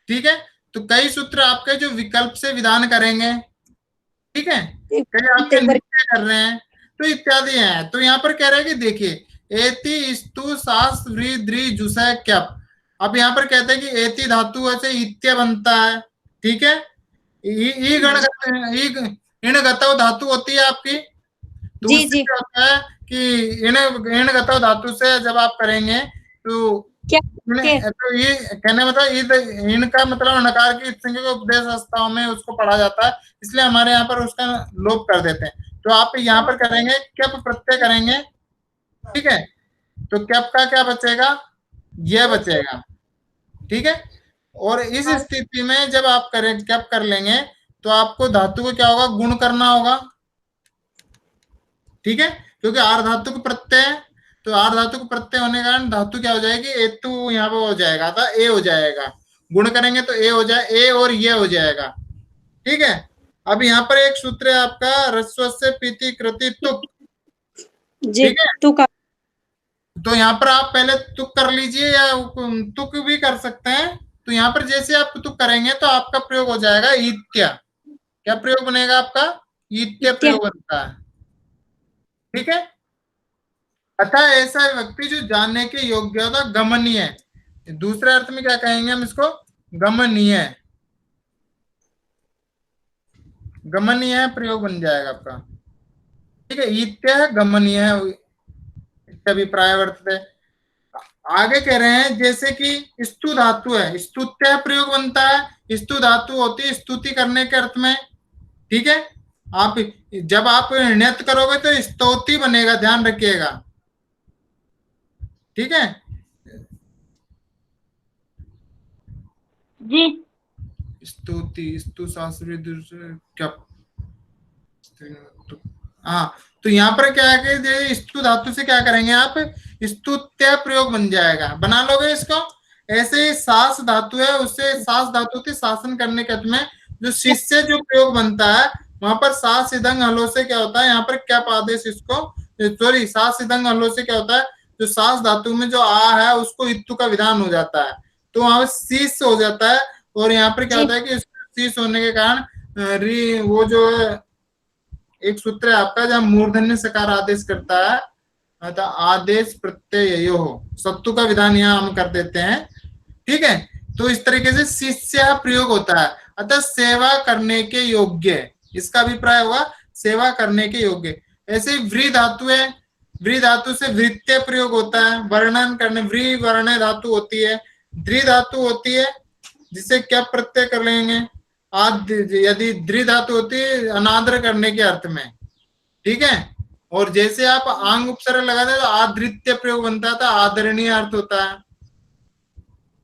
ठीक है, तो कई सूत्र आपके जो विकल्प से विधान करेंगे, ठीक है, कई आपके निश्चय कर रहे हैं, तो इत्यादि हैं। तो यहाँ पर कह रहे हैं कि देखिए एति स्तु सास व्री द्रि जुसा क्या। अब यहाँ पर कहते हैं कि एति धातु ऐसे इत्य बनता है। ठीक है, इन गतव धातु होती है आपकी, तो जी जी क्या होता है कि इन गतव धातु से जब आप करेंगे तो क्या तो ये कहने मतलब इनका मतलब नकार की संज्ञा के उपदेश अवस्थाओं में उसको पढ़ा जाता है, इसलिए हमारे यहाँ पर उसका लोप कर देते हैं। तो आप यहाँ पर करेंगे क्यप प्रत्यय करेंगे। ठीक है, तो क्यप का क्या बचेगा, यह बचेगा। ठीक है, और इस स्थिति में जब आप करें क्यप कर लेंगे तो आपको धातु को क्या होगा, गुण करना होगा। ठीक है, क्योंकि आर धातु को प्रत्यय है, तो आर धातु को प्रत्यय होने के कारण धातु क्या हो जाएगी, एतु यहाँ पे हो जाएगा था ए हो जाएगा, गुण करेंगे तो ए हो जाए, ए और ये हो जाएगा। ठीक है, अब यहाँ पर एक सूत्र है आपका रस्व से पीति कृति तुक। ठीक है, तुक, तो यहाँ पर आप पहले तुक कर लीजिए या तुक भी कर सकते हैं। तो यहाँ पर जैसे आप तुक करेंगे तो आपका प्रयोग हो जाएगा ईत्या। क्या प्रयोग बनेगा आपका, ईत्य प्रयोग बनता है। ठीक है, अतः ऐसा व्यक्ति जो जानने के योग्य होता, गमनीय है। दूसरे अर्थ में क्या कहेंगे हम इसको, गमनीय, गमनीय प्रयोग बन जाएगा आपका। ठीक है, इत्य गमनीय इत्यभिप्राय वर्तते। आगे कह रहे हैं जैसे कि स्तु धातु है, स्तुत्य प्रयोग बनता है, स्तु धातु होती है स्तुति करने के अर्थ में। ठीक है, आप जब आप नृत्य करोगे तो स्तुति बनेगा, ध्यान रखिएगा। ठीक है, जी स्तुति स्तु शास्त्री क्या, हाँ, तो यहाँ पर क्या है कि स्तु धातु से क्या करेंगे आप, स्तुत्य प्रयोग बन जाएगा, बना लोगे इसको। ऐसे ही सास धातु है, उससे सास धातु थी शासन करने के अर्थ में, जो शिष्य जो प्रयोग बनता है वहां पर सास इदंग हलो से क्या होता है, यहाँ पर क्या आदेश इसको, सॉरी, सास इदंग हलो से क्या होता है, जो सास धातु में जो आ है उसको इत्तु का विधान हो जाता है, तो वहां पर शीश हो जाता है। और यहाँ पर क्या होता है कि शीश होने के कारण वो जो है एक सूत्र है आपका जहां मूर्धन्य सकार आदेश करता है, अतः आदेश प्रत्यय हो, सत्तु का विधान यहाँ हम कर देते हैं। ठीक है, तो इस तरीके से शिष्य प्रयोग होता है, अतः सेवा करने के योग्य, इसका अभिप्राय होगा सेवा करने के योग्य। ऐसे व्री धातु है, व्री धातु से वृत्य प्रयोग होता है, वर्णन करने, व्री वर्ण धातु होती है, द्रि धातु होती है जिसे क्या प्रत्यय कर लेंगे, यदि द्रि धातु होती है अनादर करने के अर्थ में। ठीक है, और जैसे आप आंग उपसर्ग लगाते हैं तो आदृत्य प्रयोग बनता था, आदरणीय अर्थ होता है,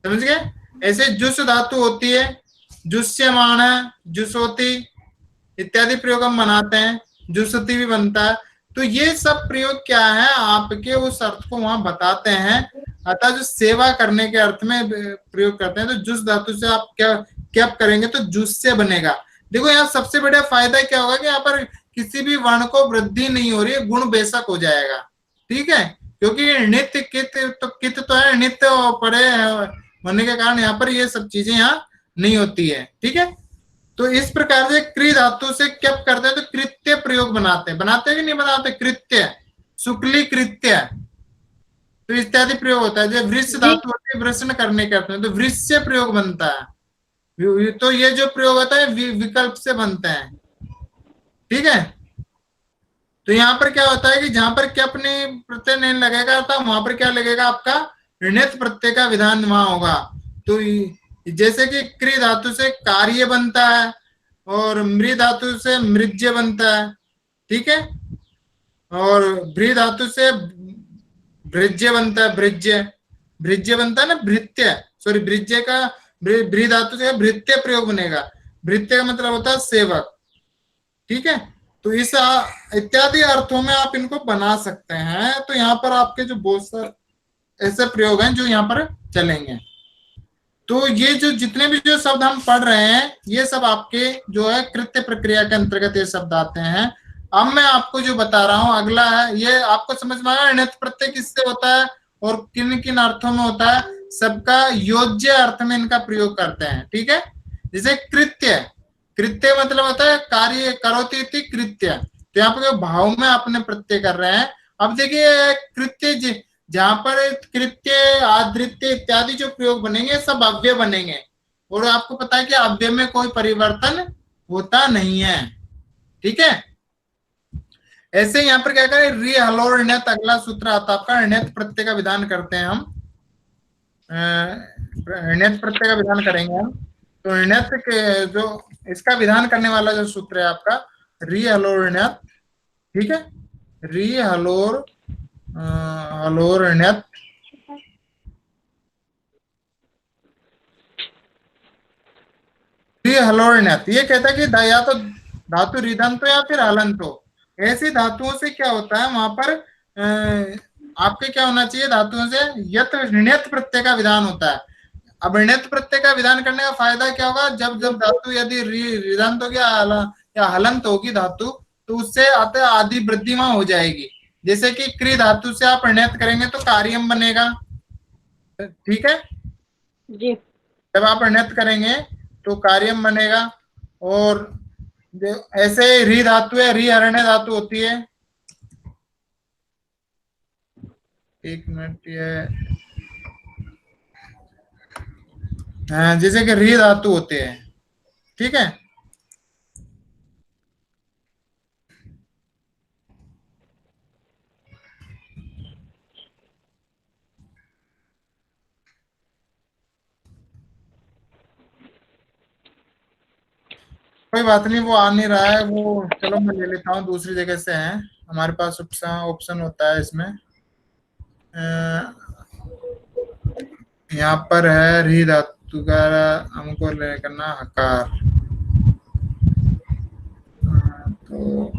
समझ गए। ऐसे जुस धातु होती है, जुष्यमाण, जुसोती इत्यादि प्रयोग हम बनाते हैं, जुसती भी बनता है। तो ये सब प्रयोग क्या है, आपके उस अर्थ को वहां बताते हैं। अतः जो सेवा करने के अर्थ में प्रयोग करते हैं, तो जुस धातु से आप क्या करेंगे तो जुस से बनेगा। देखो यहाँ सबसे बड़ा फायदा क्या होगा कि यहाँ पर किसी भी वर्ण को वृद्धि नहीं हो रही है, गुण बेशक हो जाएगा। ठीक है, क्योंकि नित्य कित तो है, नित्य पड़े होने के कारण यहाँ पर ये सब चीजें यहाँ नहीं होती है। ठीक है, तो इस प्रकार से क्री धातु से क्या करते हैं तो कृत्य प्रयोग बनाते हैं कि नहीं बनाते, कृत्य, शुक्ली कृत्य, तो इत्यादि प्रयोग होता है। जब वृक्ष धातु होती है वृषण करने के अर्थ में, तो वृक्ष प्रयोग बनता है। तो ये जो प्रयोग होता है विकल्प से बनते हैं। ठीक है, तो यहाँ पर क्या होता है कि जहां पर क्या अपने प्रत्यय नहीं लगेगा था वहां पर क्या लगेगा, आपका ऋणित प्रत्यय का विधान वहां होगा। तो जैसे कि क्री धातु से कार्य बनता है और मृ धातु से मृज्य बनता है। ठीक है, और भ्री धातु से भृज्य बनता है, भृज्य भृज्य बनता है ना, भृत्य, सॉरी भृज्य का भ्री धातु से भृत्य प्रयोग बनेगा। भृत्य का मतलब होता है सेवक। ठीक है, तो इस इत्यादि अर्थों में आप इनको बना सकते हैं। तो यहाँ पर आपके जो बहुत सारे ऐसे प्रयोग हैं जो यहाँ पर चलेंगे। तो ये जो जितने भी जो शब्द हम पढ़ रहे हैं ये सब आपके जो है कृत्य प्रक्रिया के अंतर्गत ये शब्द आते हैं। अब मैं आपको जो बता रहा हूं अगला है, ये आपको समझ में आया णित प्रत्यय किससे होता है और किन किन अर्थों में होता है, सबका योज्य अर्थ में इनका प्रयोग करते हैं। ठीक है, जैसे कृत्य, कृत्य मतलब होता है कार्य, करोति इति कृत्य, तो यहाँ पर भाव में अपने प्रत्यय कर रहे हैं। अब देखिए कृत्य, जहां पर कृत्य, आदृत्य इत्यादि जो प्रयोग बनेंगे सब अव्यय बनेंगे, और आपको पता है कि अव्यय में कोई परिवर्तन होता नहीं है। ठीक है, ऐसे यहाँ पर क्या करें, रि हलोर णित, अगला सूत्र आता है आपका, णित प्रत्यय का विधान करते हैं हम, णित प्रत्यय का विधान करेंगे हम। तो णित के जो इसका विधान करने वाला जो सूत्र है आपका रि हलोर णित। ठीक है, रि हलोर हलोर णित, रि हलोर णित ये कहता है कि या तो धातु रिदंत या फिर हलंत हो। ऐसी धातुओं से क्या होता है वहां पर आपके क्या होना चाहिए, धातुओं से यत ऋणित प्रत्यय का विधान होता है। अब ऋणित प्रत्यय का विधान करने का फायदा क्या होगा, जब जब धातु यदि रिदंत होगी या हलंत होगी धातु, तो उससे अतः आदि वृद्धि वहां हो जाएगी। जैसे कि क्री धातु से आप ऋणित करेंगे तो कार्यम बनेगा। ठीक है जी, जब आप ऋणित करेंगे तो कार्यम बनेगा। और ऐसे री धातु है, री हरण्य धातु होती है, एक मिनट, ये जैसे कि री धातु होते हैं। ठीक है, कोई बात नहीं, वो आ नहीं रहा है वो, चलो मैं ले लेता हूँ, दूसरी जगह से है हमारे पास ऑप्शन होता है इसमें। यहाँ पर है री धातु का हमको ले करना हकार। तो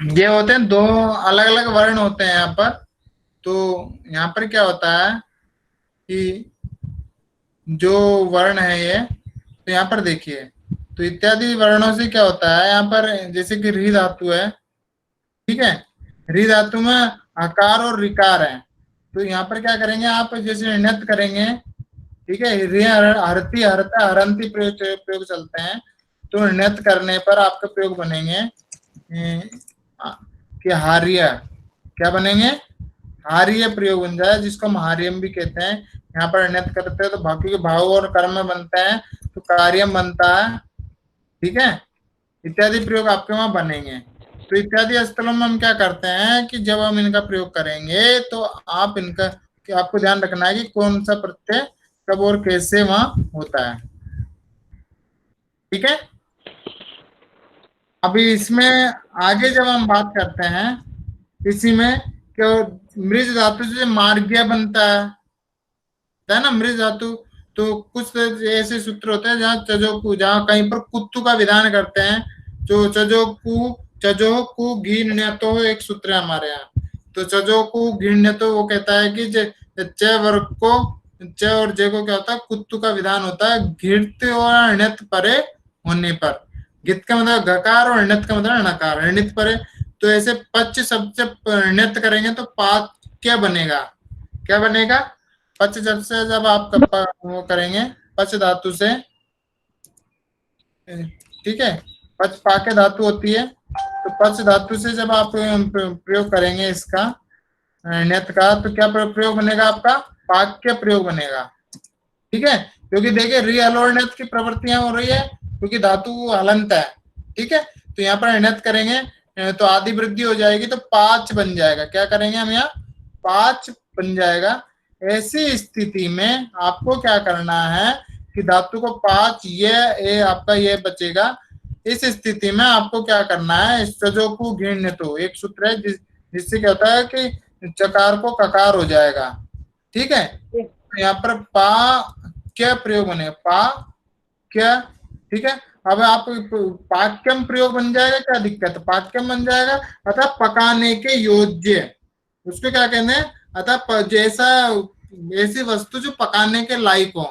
ये होते हैं दो अलग अलग वर्ण होते हैं यहाँ पर। तो यहाँ पर क्या होता है कि जो वर्ण है ये, तो यहाँ पर देखिए, तो इत्यादि वर्णों से क्या होता है यहाँ पर, जैसे कि री धातु है, ठीक है, री धातु में हकार और रिकार है। तो यहाँ पर क्या करेंगे आप, जैसे नृत्य करेंगे, ठीक है, री हरती हरता हरंती प्रयोग चलते हैं। तो नृत्य करने पर आपके प्रयोग बनेंगे कि हार्य, क्या बनेंगे, हार्य प्रयोग बन जाए, जिसको हम हार्यम भी कहते हैं। यहाँ पर नृत्य करते हैं तो बाकी के भाव और कर्म में बनता है, तो कार्यम बनता है, ठीक है, इत्यादि प्रयोग आपके वहां बनेंगे। तो इत्यादि स्थलों में हम क्या करते हैं कि जब हम इनका प्रयोग करेंगे तो आप इनका, कि आपको ध्यान रखना है कि कौन सा प्रत्यय कब और कैसे वहां होता है, ठीक है। अभी इसमें आगे जब हम बात करते हैं इसी में, कि मृज धातु से मार्ग्य बनता है ना, मृज धातु। तो कुछ ऐसे सूत्र होते हैं जहाँ चजोकु, जहाँ कहीं पर कुत्तु का विधान करते हैं, जो चजोकु घिण्यतो एक सूत्र है हमारे यहाँ। तो चजोकु घिण्यतो वो कहता है कि च वर्ग को, च और ज को क्या होता है, कुत्तु का विधान होता है घृत और ण्यत परे होने पर। घित का मतलब घकार और ण्यत का मतलब णकार, ण्यत परे। तो ऐसे पच शब्द से ण्यत करेंगे तो पात क्या बनेगा, क्या बनेगा, पच जब से, जब आप वो करेंगे पच धातु से, ठीक है, पच पाके धातु होती है, तो पच धातु से जब आप प्रयोग करेंगे इसका ण्यत का, तो क्या प्रयोग बनेगा आपका, पाक्य प्रयोग बनेगा, ठीक है। क्योंकि देखिए री हलोर ण्यत की प्रवृत्तियां हो रही है, क्योंकि धातु हलंत है, ठीक है। तो यहाँ पर ण्यत करेंगे तो आदि वृद्धि हो जाएगी, तो पांच बन जाएगा, क्या करेंगे हम यहाँ, पांच बन जाएगा। ऐसी स्थिति में आपको क्या करना है कि धातु को पांच, ये आपका ये बचेगा। इस स्थिति में आपको क्या करना है, चजोकु घिण्यतो एक सूत्र है जिससे क्या होता है कि चकार को ककार हो जाएगा, ठीक है। तो यहाँ पर पा क्या प्रयोग बनेगा, पा क्या, ठीक है। अब आप पाक्यम प्रयोग बन जाएगा, क्या दिक्कत, पाक्यम बन जाएगा, अतः पकाने के योग्य, उसको क्या कहते हैं, अतः जैसा, ऐसी वस्तु जो पकाने के लायक हो,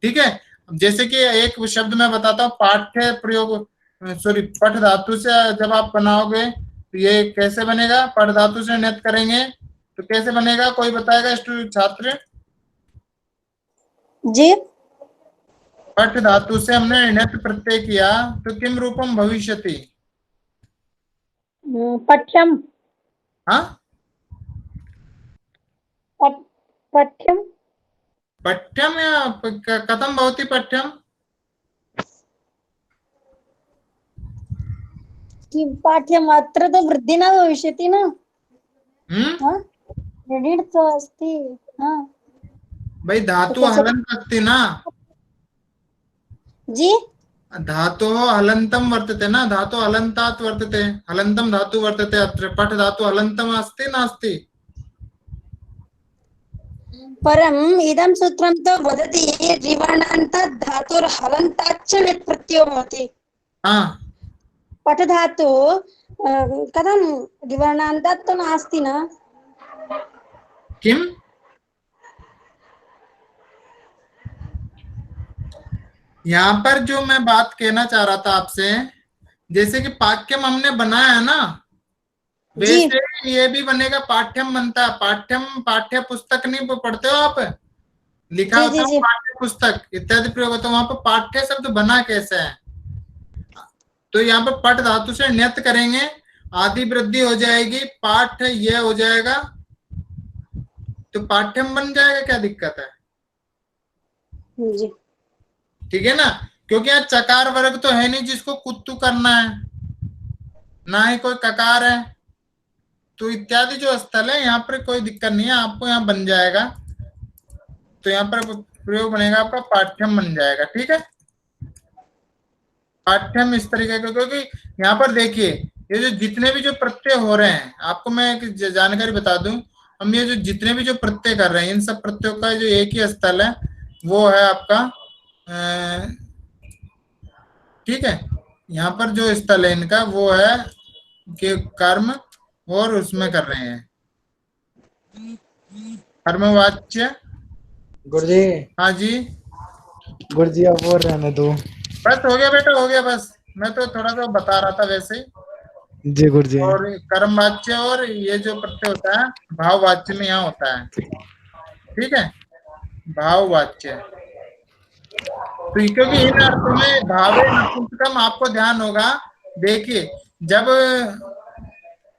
ठीक है। जैसे कि एक शब्द मैं बताता हूँ, पाठ्य प्रयोग, सॉरी, पठ धातु से जब आप बनाओगे तो ये कैसे बनेगा, पठ धातु से ण्यत करेंगे तो कैसे बनेगा, कोई बताएगा छात्र जी। पठ धातु से हमने ण्यत प्रत्यय किया तो किम रूपम भविष्यति, पठ्यम, हाँ, पठ्यम, पठ्यम या कथम भवति पठ्यम, कि पाठ्यम् अत्र तो वृद्धि न भविष्यति न, क्रेडिट तो अस्ति, भाई धातु हलंत अस्ति ना जी, धातु हलंतम वर्तते ना, धातु हलंतात् वर्तते, हलंतम धातु वर्तते अत्र, पठ धातु हलंतम अस्ति नास्ति, परम् इदं सूत्रं तु वदति रिवर्णान्तात् धातोर् हलन्ताच्च णित् प्रत्ययो भवति। हाँ, पठ धातु कथं रिवर्णान्तात् तो नास्ति न, किम, यहाँ पर जो मैं बात कहना चाह रहा था आपसे, जैसे कि पाठ्यम हमने बनाया है ना, वैसे ये भी बनेगा, पाठ्यम बनता है, पाठ्यम, पाठ्य पुस्तक नहीं पढ़ते हो आप, लिखा होता है पाठ्य पुस्तक इत्यादि प्रयोग होता है, वहां पर पाठ्य शब्द बना कैसे है, तो यहाँ पर पठ धातु से ण्यत करेंगे आदि वृद्धि हो जाएगी, पाठ ये हो जाएगा, तो पाठ्यम बन जाएगा, क्या दिक्कत है? जी ठीक है ना, क्योंकि यहाँ चकार वर्ग तो है नहीं जिसको कुत्तू करना है, ना ही कोई ककार है, तो इत्यादि जो स्थल है यहाँ पर कोई दिक्कत नहीं है, आपको यहाँ बन जाएगा, तो यहाँ पर प्रयोग बनेगा आपका पाठ्यम बन जाएगा। ठीक है, पाठ्यम इस तरीके का, क्योंकि यहाँ पर देखिए ये जो जितने भी जो प्रत्यय हो रहे हैं, आपको मैं एक जानकारी बता दूं, हम ये जो जितने भी जो प्रत्यय कर रहे हैं, इन सब प्रत्ययों का जो एक ही स्थल है वो है आपका, ठीक है, यहाँ पर जो स्थल है इनका वो है कि कर्म, और उसमें कर रहे हैं कर्मवाच्य। गुरुजी, हाँ जी, गुरुजी अब और रहने दो। बस हो गया बेटा, हो गया, बस मैं तो थोड़ा सा बता रहा था वैसे ही। जी गुरुजी। और कर्मवाच्य और ये जो प्रत्यय होता है भाववाच्य में यहाँ होता है, ठीक है, भाववाच्य। तो क्योंकि इन अर्थों में भावे नपुंसकम आपको ध्यान होगा, देखिए जब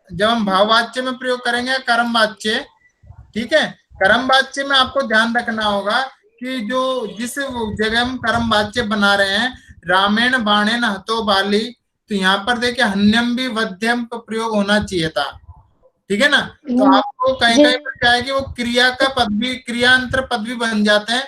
हम भाववाच्य में प्रयोग करेंगे कर्मवाच्य, ठीक है, कर्मवाच्य में आपको ध्यान रखना होगा कि जो जिस जगह हम कर्मवाच्य बना रहे हैं, रामेण बाणेन हतो बाली, तो यहाँ पर देखिए हन्यम भी वध्यम का प्रयोग होना चाहिए था, ठीक है ना। तो आपको कहीं कहीं पर क्या है कि वो क्रिया का पद भी, क्रियांतर पद भी बन जाते हैं,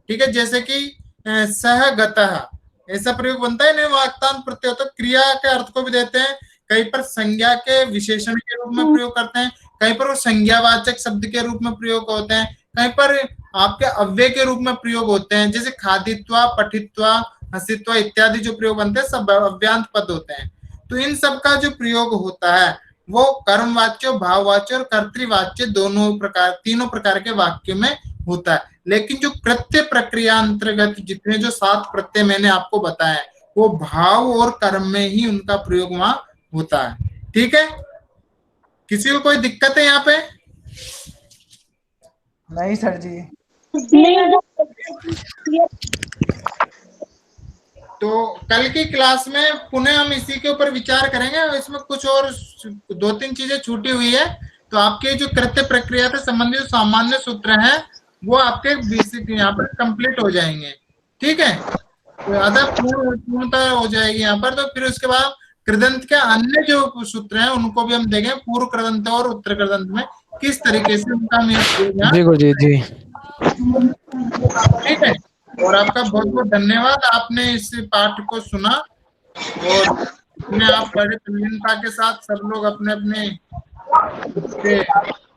ठीक है, जैसे कि सह गतः, ऐसा प्रयोग बनता है नहीं, वाक्तांत प्रत्यय होता है, क्रिया के अर्थ को भी देते हैं, कहीं पर संज्ञा के विशेषण के रूप में प्रयोग करते हैं, कहीं पर वो संज्ञावाचक शब्द के रूप में प्रयोग होते हैं, कहीं पर आपके अव्यय के रूप में प्रयोग होते हैं, जैसे खादित्वा, पठित्वा, हसित्वा इत्यादि जो प्रयोग बनते हैं सब अव्यांत पद होते हैं। तो इन सब का जो प्रयोग होता है वो कर्मवाच्य, भाववाच्य और कर्तृवाच्य दोनों प्रकार, तीनों प्रकार के वाक्य में होता है। लेकिन जो कृत्य प्रक्रिया अंतर्गत जितने जो 7 प्रत्यय मैंने आपको बताए वो भाव और कर्म में ही उनका प्रयोग वहां होता है। ठीक है, किसी को कोई दिक्कत है यहाँ पे? नहीं सर जी। तो कल की क्लास में पुनः हम इसी के ऊपर विचार करेंगे, इसमें कुछ और 2-3 चीजें छूटी हुई है, तो आपके जो कृत्य प्रक्रिया से संबंधित सामान्य सूत्र हैं वो आपके बेसिक यहाँ पर कंप्लीट हो जाएंगे। ठीक है, तो आधा पूर्णता हो जाएगी यहाँ पर। तो फिर उसके बाद कृदंत के अन्य जो सूत्र हैं उनको भी हम देखेंगे, पूर्व कृदंत और उत्तर कृदंत में किस तरीके से उनका जी गुरुजी जी। ठीक है, और आपका बहुत बहुत धन्यवाद, आपने इस पाठ को सुना और अपने आप बड़े तल्लीनता के साथ सब लोग अपने अपने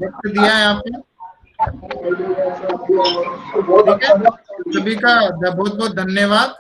वक्त दिया यहाँ पे। ठीक है, सभी का बहुत बहुत धन्यवाद।